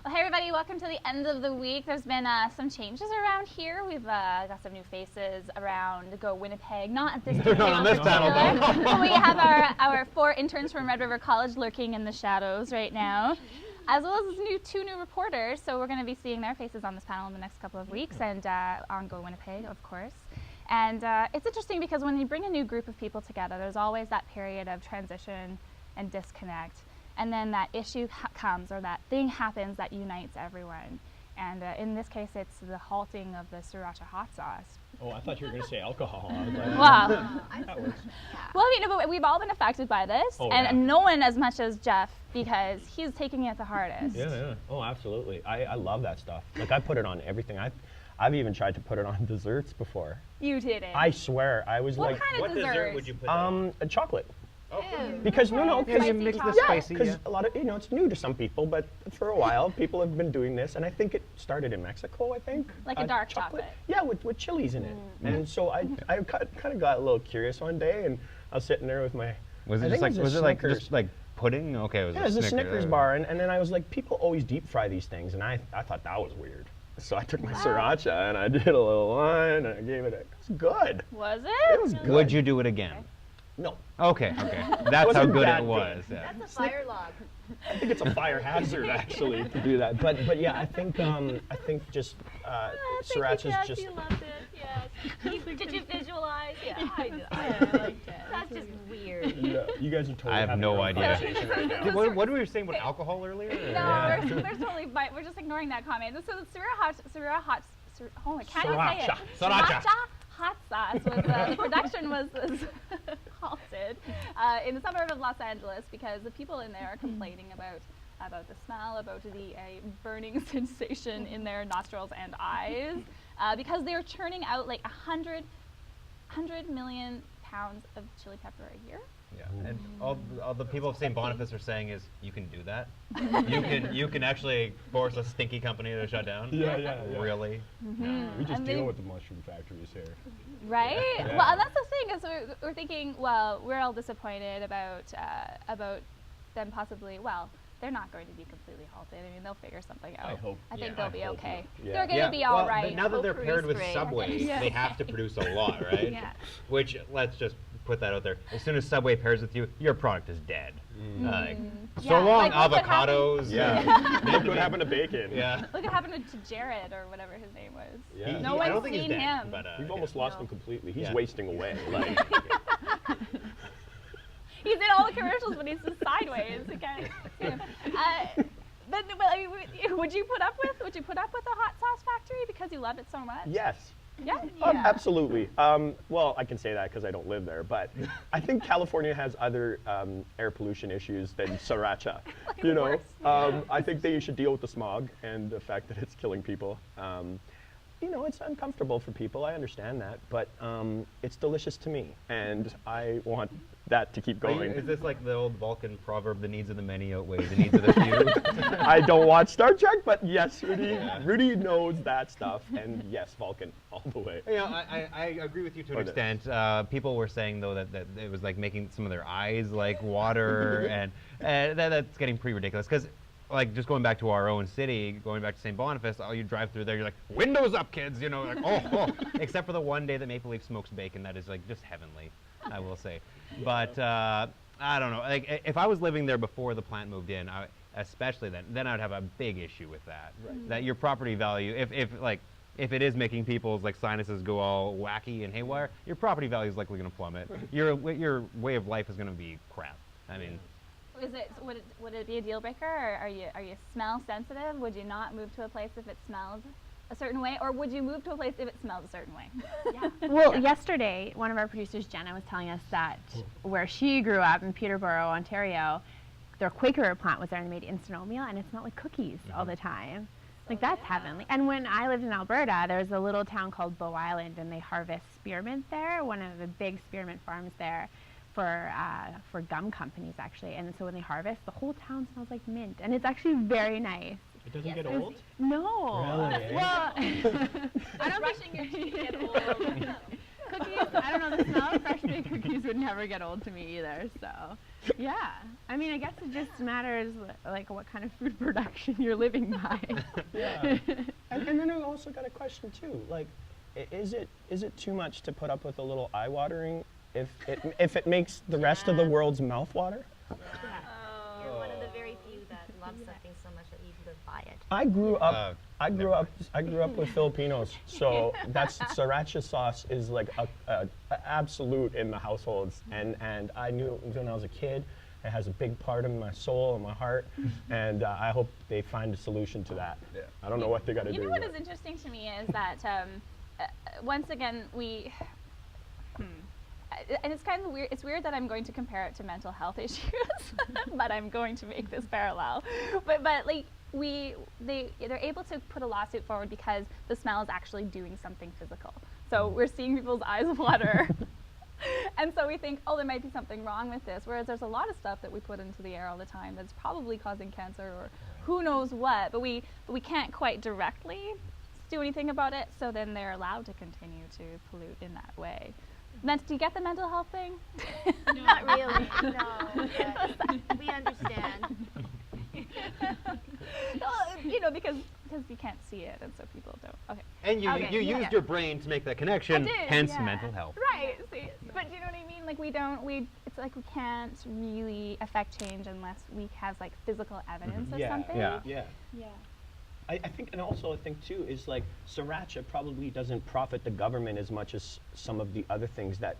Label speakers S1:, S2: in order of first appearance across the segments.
S1: Well, hey everybody, welcome to the end of the week. There's been some changes around here. We've got some new faces around Go Winnipeg. Not at this
S2: Not on this panel,
S1: but we have our 4 interns from Red River College lurking in the shadows right now, as well as two new reporters. So we're going to be seeing their faces on this panel in the next couple of weeks, and on Go Winnipeg, of course. And it's interesting because when you bring a new group of people together, there's always that period of transition and disconnect. And then that issue comes, or that thing happens that unites everyone. And in this case, it's the halting of the sriracha hot sauce.
S2: Oh, I thought you were going to say alcohol.
S1: Well,
S2: that works.
S1: Well, you know, but we've all been affected by this, and no one as much as Jeff, because he's taking it the hardest.
S2: Yeah. Oh, absolutely. I love that stuff. Like, I put it on everything. I've even tried to put it on desserts before.
S1: You did it.
S2: I swear. I was
S1: what
S2: like,
S1: kind of
S3: what dessert would you put on?
S2: a chocolate.
S3: Oh.
S2: Because no,
S1: Yeah,
S2: you
S1: mix
S2: the
S1: spicy.
S2: Because a lot of it's new to some people, but for a while people have been doing this, and I think it started in Mexico. I think
S1: like a dark chocolate.
S2: Yeah, with chilies in it. And so I kind of got a little curious one day, and I was sitting there with my.
S4: Was it just like pudding? Okay, it was
S2: a Snickers bar, and then I was like, people always deep fry these things, and I thought that was weird. So I took my sriracha and I did a little line, and I gave it. It was good.
S1: Was it?
S2: It was good.
S4: Would you do it again?
S2: No.
S4: Okay. That's how good it was.
S2: Good.
S4: Yeah.
S5: That's a fire log.
S2: I think it's a fire hazard actually to do that. But yeah, I think just sriracha's just.
S5: You loved it. Yes. Did you visualize? Yeah, I liked it. That's just weird.
S2: Yeah, you guys are totally.
S4: I have no idea.
S2: Right now.
S4: What were you saying about alcohol earlier?
S1: No, we're totally. We're just ignoring that comment. So the sriracha. Oh, I can't even say it.
S4: Sriracha.
S1: Hot sauce was the production was halted in the suburb of Los Angeles because the people in there are complaining about the smell, about the burning sensation in their nostrils and eyes, because they're churning out like 100 million pounds of chili pepper a year.
S4: Yeah, and all the people of St. Boniface are saying is you can do that. you can actually force a stinky company to shut down.
S2: Yeah.
S4: Really?
S2: We just deal with the mushroom factories here.
S1: Right?
S2: Yeah.
S1: Well, and that's the thing is we're thinking, well, we're all disappointed about them possibly, well, they're not going to be completely halted. I mean, they'll figure something out. I think they'll be okay.
S2: Yeah.
S1: They're going to be all right.
S4: Now that they're paired with Subway,
S1: Yeah.
S4: they have to produce a lot, right?
S1: Yeah.
S4: Which, let's just put that out there. As soon as Subway pairs with you, your product is dead. So long,
S1: like, look what
S4: avocados.
S2: Look what happened to bacon.
S4: Yeah.
S1: Look what happened to Jared, or whatever his name was.
S2: Yeah.
S1: No
S4: I don't
S1: one's
S4: think he's
S1: seen
S4: dead,
S1: him.
S4: but,
S2: We've almost lost him completely. He's
S4: Yeah.
S2: wasting away. Like,
S1: He's in all the commercials, but he's just sideways. But I mean, would you put up with a hot sauce factory because you love it so much?
S2: yes.
S1: Yeah.
S2: Absolutely. Well, I can say that because I don't live there, but I think California has other air pollution issues than sriracha. You know, I think they should deal with the smog and the fact that it's killing people. You know, it's uncomfortable for people. I understand that, but it's delicious to me, and I want that to keep going.
S4: Is this like the old Vulcan proverb, the needs of the many outweigh the needs of the few?
S2: I don't watch Star Trek, but yes, Rudy knows that stuff, and yes, Vulcan all the way.
S4: Yeah, I agree with you to an extent. People were saying though that it was like making some of their eyes like water, and that's getting pretty ridiculous. Because like just going back to our own city, going back to St. Boniface, you drive through there, you're like, windows up, kids, you know, like oh. Except for the one day that Maple Leaf smokes bacon, that is like just heavenly, I will say. But I don't know. Like if I was living there before the plant moved in, especially then I'd have a big issue with that. Right. That your property value, if it is making people's like sinuses go all wacky and haywire, your property value is likely going to plummet. Your way of life is going to be crap. I mean.
S1: Would it be a deal breaker, or are you smell sensitive? Would you not move to a place if it smells a certain way, or would you move to a place if it smells a certain way?
S5: Yeah. Well, yesterday, one of our producers, Jenna, was telling us that where she grew up in Peterborough, Ontario, their Quaker plant was there and they made instant oatmeal, and it smelled like cookies all the time. Like, that's heavenly. And when I lived in Alberta, there's a little town called Bow Island, and they harvest spearmint there, one of the big spearmint farms there, for gum companies, actually. And so when they harvest, the whole town smells like mint, and it's actually very nice.
S2: It doesn't get old?
S5: No.
S2: Really?
S5: Well,
S1: I don't rushing your teeth to get old.
S5: cookies. I don't know. The smell of fresh baked cookies would never get old to me either. So, yeah. I mean, I guess it just matters like what kind of food production you're living by.
S2: Yeah. and then I also got a question too. Like, is it too much to put up with a little eye watering if it makes the rest of the world's mouth water?
S3: You're one of the very few that love something so much that you live by it.
S2: I grew up with Filipinos, so that's sriracha sauce is like a absolute in the households, and I knew when I was a kid. It has a big part in my soul and my heart, and I hope they find a solution to that. Yeah. I don't know what they got to do.
S1: You know what is interesting to me is that once again and it's kind of weird. It's weird that I'm going to compare it to mental health issues, but I'm going to make this parallel. But like they're able to put a lawsuit forward because the smell is actually doing something physical. So we're seeing people's eyes water. And so we think, oh, there might be something wrong with this. Whereas there's a lot of stuff that we put into the air all the time that's probably causing cancer or who knows what. But we can't quite directly do anything about it. So then they're allowed to continue to pollute in that way. Then, do you get the mental health thing?
S3: No. Not really. No. But we understand.
S1: Well, because you can't see it, and so people don't. Okay.
S4: And you used your brain to make that connection, hence mental health.
S1: Right. See, but do you know what I mean? Like it's like we can't really affect change unless we have like physical evidence of something.
S2: Yeah. I think, and also I think too, is like sriracha probably doesn't profit the government as much as some of the other things that,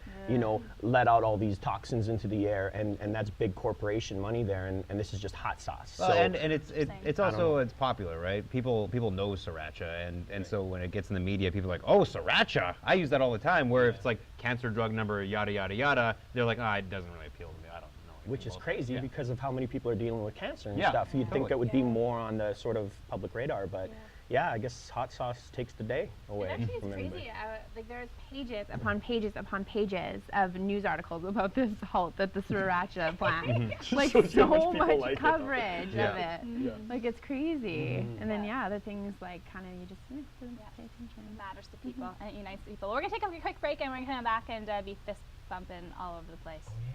S2: let out all these toxins into the air, and that's big corporation money there, and this is just hot sauce.
S4: Well, and it's also, it's popular, right? People know sriracha, and so when it gets in the media, people are like, oh, sriracha, I use that all the time, where if it's like cancer drug number, yada, yada, yada, they're like, it doesn't really appeal to me, I don't know.
S2: Which is crazy because of how many people are dealing with cancer and stuff. You'd think that would be more on the sort of public radar, but I guess hot sauce takes the day away.
S5: It actually
S2: from
S5: is crazy.
S2: everybody.
S5: Like there's pages upon pages upon pages of news articles about this halt at the sriracha plant. Like so much
S2: like
S5: coverage of it.
S2: Yeah.
S5: Like it's crazy. And then other things like kind of you just pay attention.
S1: It matters to people and it unites people. We're gonna take a quick break and we're gonna come back and be fist bumping all over the place.
S2: Oh yeah.